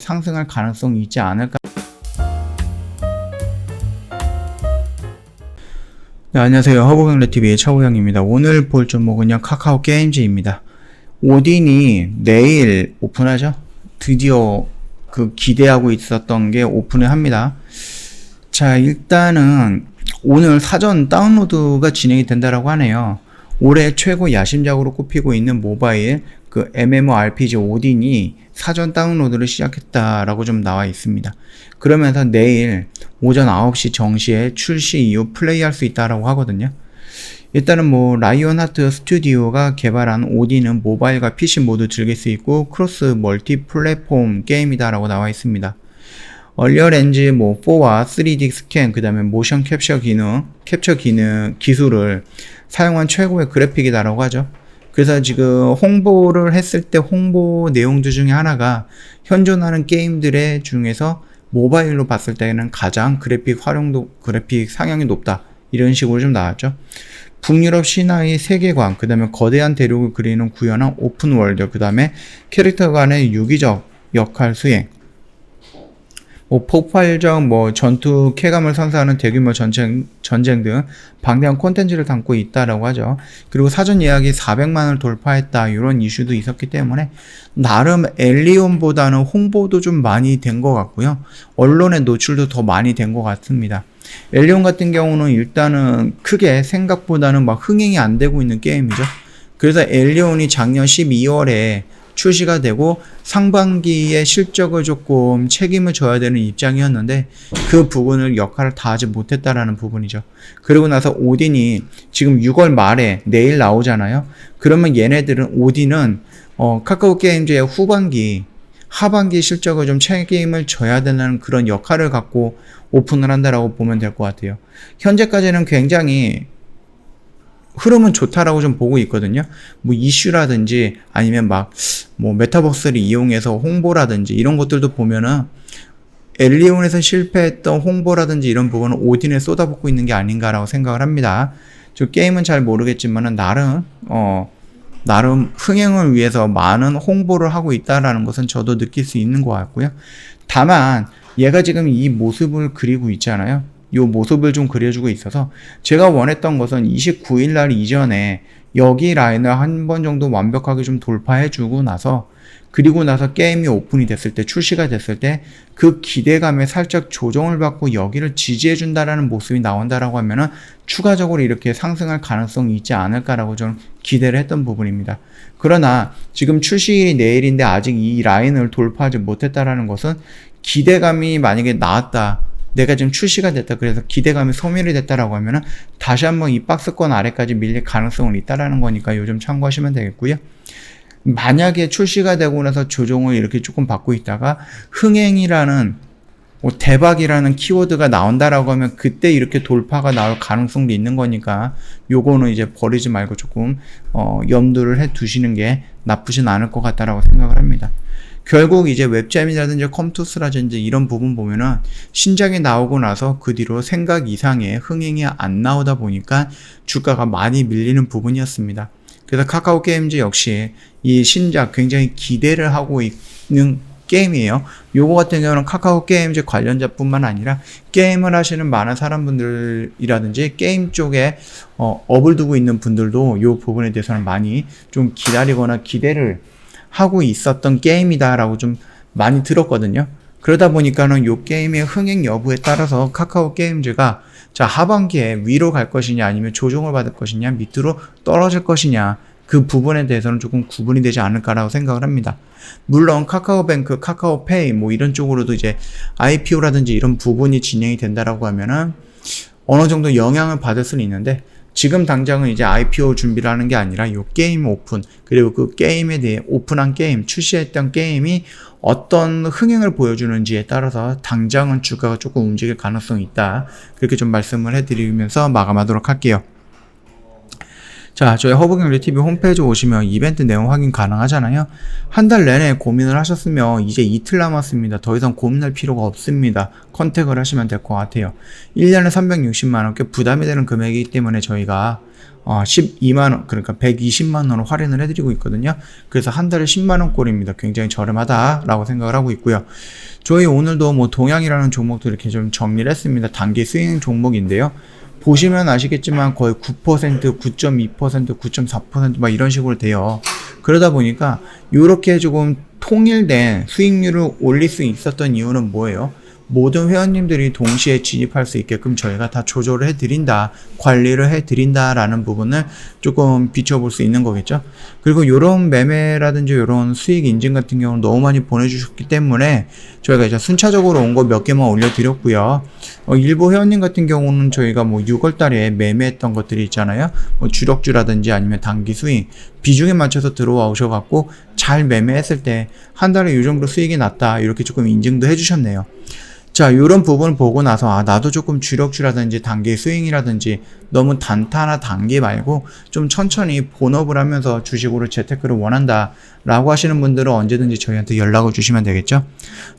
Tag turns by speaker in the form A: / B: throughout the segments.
A: 상승할 가능성이 있지 않을까. 네, 안녕하세요. 허브경제TV의 차우영입니다. 오늘 볼 종목은요, 카카오 게임즈입니다. 오딘이 내일 오픈하죠? 드디어 기대하고 있었던 게 오픈을 합니다. 자, 일단은 오늘 사전 다운로드가 진행이 된다라고 하네요. 올해 최고 야심작으로 꼽히고 있는 모바일 MMORPG 오딘이 사전 다운로드를 시작했다라고 좀 나와 있습니다. 그러면서 내일 오전 9시 정시에 출시 이후 플레이할 수 있다라고 하거든요. 일단은 라이온하트 스튜디오가 개발한 오딘은 모바일과 PC 모두 즐길 수 있고 크로스 멀티 플랫폼 게임이다라고 나와 있습니다. 얼리어렌지 4와 3D 스캔, 그 다음에 모션 캡처 기술을 사용한 최고의 그래픽이다라고 하죠. 그래서 지금 홍보를 했을 때 홍보 내용들 중에 하나가 현존하는 게임들의 중에서 모바일로 봤을 때는 가장 그래픽 상향이 높다, 이런 식으로 좀 나왔죠. 북유럽 신화의 세계관, 그 다음에 거대한 대륙을 그리는 구현한 오픈월드, 그 다음에 캐릭터 간의 유기적 역할 수행, 폭발적 전투 쾌감을 선사하는 대규모 전쟁 등 방대한 콘텐츠를 담고 있다라고 하죠. 그리고 사전 예약이 400만을 돌파했다, 이런 이슈도 있었기 때문에 나름 엘리온보다는 홍보도 좀 많이 된 것 같고요. 언론의 노출도 더 많이 된 것 같습니다. 엘리온 같은 경우는 일단은 크게 생각보다는 흥행이 안 되고 있는 게임이죠. 그래서 엘리온이 작년 12월에 출시가 되고 상반기에 실적을 조금 책임을 져야 되는 입장이었는데 그 부분을 역할을 다 하지 못했다라는 부분이죠. 그리고 나서 오딘이 지금 6월 말에 내일 나오잖아요. 그러면 오딘은 카카오 게임즈의 하반기 실적을 좀 책임을 져야 되는 그런 역할을 갖고 오픈을 한다라고 보면 될 것 같아요. 현재까지는 굉장히 흐름은 좋다라고 좀 보고 있거든요. 이슈라든지 아니면 메타버스를 이용해서 홍보라든지 이런 것들도 보면은 엘리온에서 실패했던 홍보라든지 이런 부분은 오딘에 쏟아붓고 있는 게 아닌가라고 생각을 합니다. 저 게임은 잘 모르겠지만은 나름 흥행을 위해서 많은 홍보를 하고 있다라는 것은 저도 느낄 수 있는 것 같고요. 다만 얘가 지금 이 모습을 그리고 있잖아요. 요 모습을 좀 그려주고 있어서 제가 원했던 것은 29일 날 이전에 여기 라인을 한 번 정도 완벽하게 좀 돌파해주고 나서, 그리고 나서 게임이 오픈이 됐을 때, 출시가 됐을 때 그 기대감에 살짝 조정을 받고 여기를 지지해준다라는 모습이 나온다라고 하면은 추가적으로 이렇게 상승할 가능성이 있지 않을까라고 좀 기대를 했던 부분입니다. 그러나 지금 출시일이 내일인데 아직 이 라인을 돌파하지 못했다라는 것은 기대감이 만약에 나왔다, 내가 지금 출시가 됐다, 그래서 기대감이 소멸이 됐다라고 하면은 다시 한번 이 박스권 아래까지 밀릴 가능성은 있다라는 거니까 요즘 참고하시면 되겠고요. 만약에 출시가 되고 나서 조정을 이렇게 조금 받고 있다가 흥행이라는 대박이라는 키워드가 나온다라고 하면 그때 이렇게 돌파가 나올 가능성도 있는 거니까 요거는 이제 버리지 말고 조금 염두를 해 두시는 게 나쁘진 않을 것 같다라고 생각을 합니다. 결국 이제 웹잼이라든지 컴투스라든지 이런 부분 보면은 신작이 나오고 나서 그 뒤로 생각 이상의 흥행이 안 나오다 보니까 주가가 많이 밀리는 부분이었습니다. 그래서 카카오 게임즈 역시 이 신작 굉장히 기대를 하고 있는 게임이에요. 요거 같은 경우는 카카오 게임즈 관련자뿐만 아니라 게임을 하시는 많은 사람분들이라든지 게임 쪽에 업을 두고 있는 분들도 요 부분에 대해서는 많이 좀 기다리거나 기대를 하고 있었던 게임이다라고 좀 많이 들었거든요. 그러다 보니까는 요 게임의 흥행 여부에 따라서 카카오 게임즈가 하반기에 위로 갈 것이냐 아니면 조정을 받을 것이냐 밑으로 떨어질 것이냐, 그 부분에 대해서는 조금 구분이 되지 않을까라고 생각을 합니다. 물론 카카오뱅크, 카카오페이 이런 쪽으로도 이제 IPO라든지 이런 부분이 진행이 된다라고 하면은 어느 정도 영향을 받을 수는 있는데 지금 당장은 이제 IPO 준비를 하는 게 아니라 요 게임 오픈, 그리고 그 게임에 대해 오픈한 게임, 출시했던 게임이 어떤 흥행을 보여주는지에 따라서 당장은 주가가 조금 움직일 가능성이 있다, 그렇게 좀 말씀을 해드리면서 마감하도록 할게요. 자, 저희 허브경제TV 홈페이지 오시면 이벤트 내용 확인 가능하잖아요. 한 달 내내 고민을 하셨으면 이제 이틀 남았습니다. 더 이상 고민할 필요가 없습니다. 컨택을 하시면 될 것 같아요. 1년에 360만원, 꽤 부담이 되는 금액이기 때문에 저희가 12만원, 그러니까 120만원을 할인을 해드리고 있거든요. 그래서 한 달에 10만원 꼴입니다. 굉장히 저렴하다라고 생각을 하고 있고요. 저희 오늘도 뭐 동양이라는 종목도 이렇게 좀 정리를 했습니다. 단기 스윙 종목인데요. 보시면 아시겠지만 거의 9%, 9.2%, 9.4% 막 이런 식으로 돼요. 그러다 보니까 이렇게 조금 통일된 수익률을 올릴 수 있었던 이유는 뭐예요? 모든 회원님들이 동시에 진입할 수 있게끔 저희가 다 조절을 해드린다, 관리를 해드린다라는 부분을 조금 비춰볼 수 있는 거겠죠. 그리고 이런 매매라든지 이런 수익 인증 같은 경우는 너무 많이 보내주셨기 때문에 저희가 이제 순차적으로 온 거 몇 개만 올려드렸고요. 일부 회원님 같은 경우는 저희가 뭐 6월 달에 매매했던 것들이 있잖아요. 뭐 주력주라든지 아니면 단기 수익 비중에 맞춰서 들어와 오셔갖고 잘 매매했을 때 한 달에 이 정도 수익이 났다, 이렇게 조금 인증도 해주셨네요. 자, 이런 부분을 보고 나서 나도 조금 주력주라든지 단기 스윙이라든지 너무 단타나 단기 말고 좀 천천히 본업을 하면서 주식으로 재테크를 원한다 라고 하시는 분들은 언제든지 저희한테 연락을 주시면 되겠죠.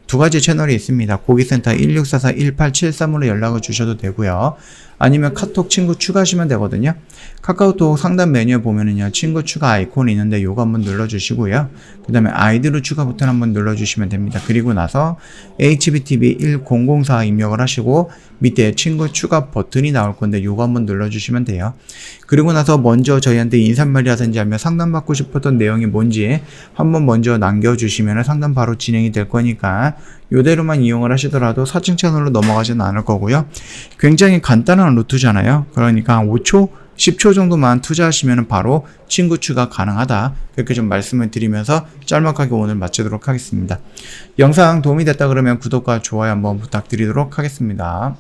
A: 두 가지 채널이 있습니다. 고객센터 1644-1873으로 연락을 주셔도 되고요. 아니면 카톡 친구 추가하시면 되거든요. 카카오톡 상단 메뉴에 보면은요, 친구 추가 아이콘이 있는데 요거 한번 눌러주시고요. 그 다음에 아이디로 추가 버튼 한번 눌러주시면 됩니다. 그리고 나서 HBTV1004 입력을 하시고 밑에 친구 추가 버튼이 나올 건데 요거 한번 눌러주시면 돼요. 그리고 나서 먼저 저희한테 인사말이라든지 하면 상담받고 싶었던 내용이 뭔지 한번 먼저 남겨주시면 상담 바로 진행이 될 거니까 요대로만 이용을 하시더라도 4층 채널로 넘어가지는 않을 거고요. 굉장히 간단한 루트잖아요. 그러니까 한 5초, 10초 정도만 투자하시면 바로 친구 추가 가능하다, 그렇게 좀 말씀을 드리면서 짤막하게 오늘 마치도록 하겠습니다. 영상 도움이 됐다 그러면 구독과 좋아요 한번 부탁드리도록 하겠습니다.